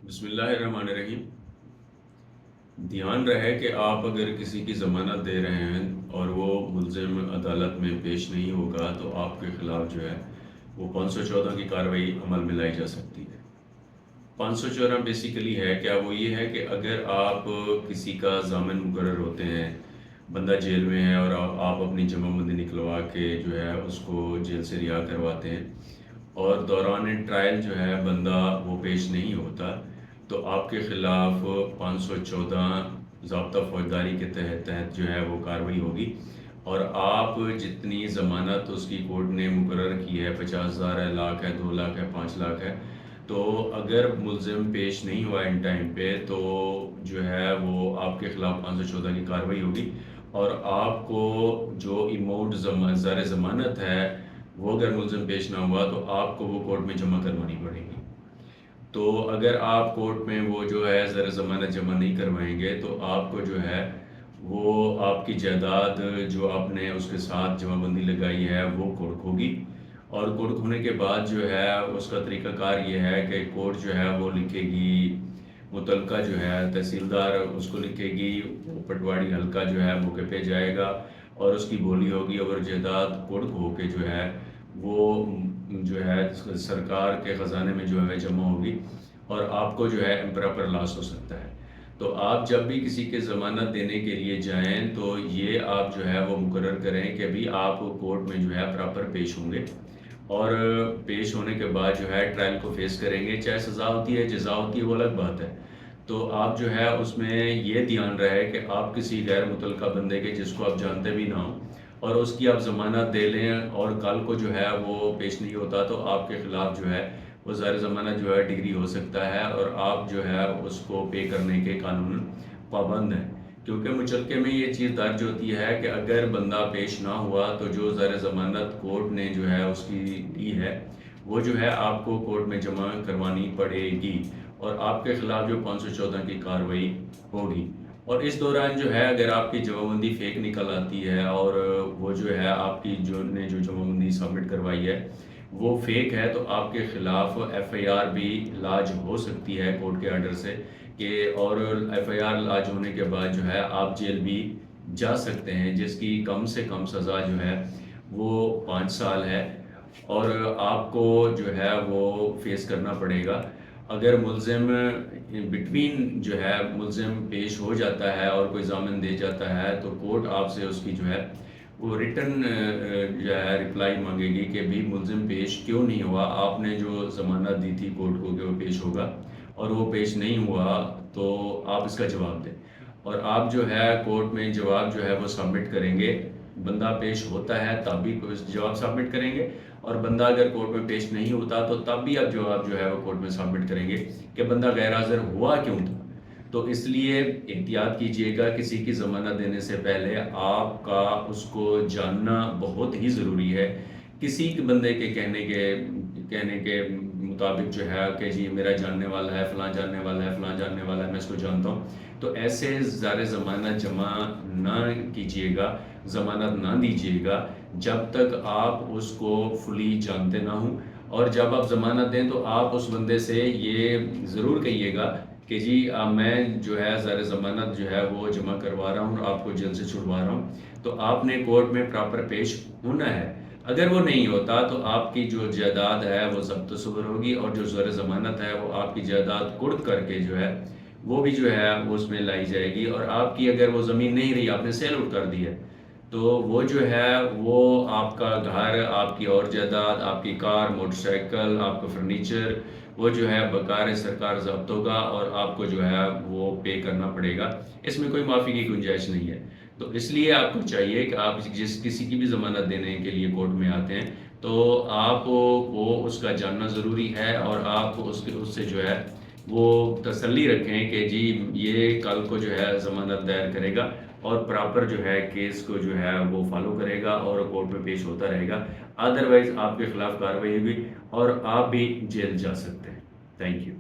بسم اللہ الرحمن الرحیم۔ دھیان رہے کہ آپ اگر کسی کی ضمانت دے رہے ہیں اور وہ ملزم عدالت میں پیش نہیں ہوگا تو آپ کے خلاف جو ہے وہ 514 کی کارروائی عمل میں لائی جا سکتی ہے۔ 514 بیسیکلی ہے کیا؟ وہ یہ ہے کہ اگر آپ کسی کا ضامن مقرر ہوتے ہیں، بندہ جیل میں ہے اور آپ اپنی جمع بندی نکلوا کے جو ہے اس کو جیل سے رہا کرواتے ہیں اور دوران ٹرائل جو ہے بندہ وہ پیش نہیں ہوتا، تو آپ کے خلاف 514 ضابطہ فوجداری کے تحت جو ہے وہ کارروائی ہوگی، اور آپ جتنی ضمانت اس کی کورٹ نے مقرر کی ہے، 50,000 ہے، لاکھ ہے، 2 لاکھ ہے، 5 لاکھ ہے، تو اگر ملزم پیش نہیں ہوا ان ٹائم پہ تو جو ہے وہ آپ کے خلاف 514 کی کارروائی ہوگی، اور آپ کو جو اماؤنٹ زر ضمانت ہے وہ اگر ملزم پیش نہ ہوا تو آپ کو وہ کورٹ میں جمع کروانی پڑے گی۔ تو اگر آپ کورٹ میں وہ جو ہے زر ضمانت جمع نہیں کروائیں گے تو آپ کو جو ہے وہ آپ کی جائیداد جو آپ نے اس کے ساتھ جمع بندی لگائی ہے وہ کورٹ ہوگی، اور کورٹ ہونے کے بعد جو ہے اس کا طریقہ کار یہ ہے کہ کورٹ جو ہے وہ لکھے گی، متعلقہ جو ہے تحصیلدار اس کو لکھے گی، پٹواری حلقہ جو ہے موقع پہ جائے گا اور اس کی بولی ہوگی، اور جائیداد کورٹ ہو کے جو ہے وہ جو ہے سرکار کے خزانے میں جو ہے جمع ہوگی، اور آپ کو جو ہے امپراپر لاس ہو سکتا ہے۔ تو آپ جب بھی کسی کے ضمانت دینے کے لیے جائیں تو یہ آپ جو ہے وہ مقرر کریں کہ بھی آپ کورٹ میں جو ہے پراپر پیش ہوں گے، اور پیش ہونے کے بعد جو ہے ٹرائل کو فیس کریں گے، چاہے سزا ہوتی ہے جزا ہوتی ہے وہ الگ بات ہے۔ تو آپ جو ہے اس میں یہ دھیان رہے کہ آپ کسی غیر متعلقہ بندے کے جس کو آپ جانتے بھی نہ ہوں اور اس کی آپ ضمانت دے لیں، اور کل کو جو ہے وہ پیش نہیں ہوتا تو آپ کے خلاف جو ہے وہ زیر ضمانت جو ہے ڈگری ہو سکتا ہے، اور آپ جو ہے اس کو پے کرنے کے قانون پابند ہیں، کیونکہ مچلکے میں یہ چیز درج ہوتی ہے کہ اگر بندہ پیش نہ ہوا تو جو زیر ضمانت کورٹ نے جو ہے اس کی دی ہے وہ جو ہے آپ کو کورٹ میں جمع کروانی پڑے گی، اور آپ کے خلاف جو 514 کی کارروائی ہوگی۔ اور اس دوران جو ہے اگر آپ کی جمع بندی فیک نکل آتی ہے اور وہ جو ہے آپ کی جو جمع بندی سبمٹ کروائی ہے وہ فیک ہے، تو آپ کے خلاف ایف آئی آر بھی لاج ہو سکتی ہے کورٹ کے آرڈر سے، کہ اور ایف آئی آر لاج ہونے کے بعد جو ہے آپ جیل بھی جا سکتے ہیں، جس کی کم سے کم سزا جو ہے وہ 5 سال ہے، اور آپ کو جو ہے وہ فیس کرنا پڑے گا۔ اگر ملزم بٹوین جو ہے ملزم پیش ہو جاتا ہے اور کوئی ضامن دے جاتا ہے تو کورٹ آپ سے اس کی جو ہے وہ ریٹن جو ہے رپلائی مانگے گی کہ بھی ملزم پیش کیوں نہیں ہوا، آپ نے جو ضمانت دی تھی کورٹ کو کہ وہ پیش ہوگا اور وہ پیش نہیں ہوا، تو آپ اس کا جواب دیں، اور آپ جو ہے کورٹ میں جواب جو ہے وہ سبمٹ کریں گے۔ بندہ پیش ہوتا ہے تب بھی جواب سبمٹ کریں گے، اور بندہ اگر کورٹ میں پیش نہیں ہوتا تو تب بھی آپ جواب جو ہے وہ کورٹ میں سبمٹ کریں گے کہ بندہ غیر حاضر ہوا کیوں تھا۔ تو اس لیے احتیاط کیجئے گا، کسی کی ضمانت دینے سے پہلے آپ کا اس کو جاننا بہت ہی ضروری ہے۔ کسی بندے کے کہنے کے مطابق جو ہے کہ جی میرا جاننے والا ہے، فلاں جاننے والا ہے، فلاں جاننے والا ہے، میں اس کو جانتا ہوں، تو ایسے زر ضمانت جمع نہ کیجئے گا، ضمانت نہ دیجئے گا جب تک آپ اس کو فلی جانتے نہ ہوں، اور جب آپ ضمانت دیں تو آپ اس بندے سے یہ ضرور کہیے گا کہ جی میں جو ہے زر ضمانت جو ہے وہ جمع کروا رہا ہوں اور آپ کو جیل سے چھڑوا رہا ہوں، تو آپ نے کورٹ میں پراپر پیش ہونا ہے۔ اگر وہ نہیں ہوتا تو آپ کی جو جائیداد ہے وہ ضبط و صبر ہوگی، اور جو زر ضمانت ہے وہ آپ کی جائیداد کڑ کر کے جو ہے وہ بھی جو ہے وہ اس میں لائی جائے گی، اور آپ کی اگر وہ زمین نہیں رہی، آپ نے سیل آؤٹ کر دی ہے، تو وہ جو ہے وہ آپ کا گھر، آپ کی اور جائیداد، آپ کی کار، موٹر سائیکل، آپ کا فرنیچر، وہ جو ہے بکار سرکار ضبط ہوگا اور آپ کو جو ہے وہ پے کرنا پڑے گا، اس میں کوئی معافی کی گنجائش نہیں ہے۔ تو اس لیے آپ کو چاہیے کہ آپ کسی کی بھی ضمانت دینے کے لیے کورٹ میں آتے ہیں تو آپ کو اس کا جاننا ضروری ہے، اور آپ اس سے جو ہے وہ تسلی رکھیں کہ جی یہ کل کو جو ہے ضمانت دائر کرے گا اور پراپر جو ہے کیس کو جو ہے وہ فالو کرے گا اور کورٹ میں پیش ہوتا رہے گا، ادروائز آپ کے خلاف کارروائی ہوگی اور آپ بھی جیل جا سکتے ہیں۔ Thank you.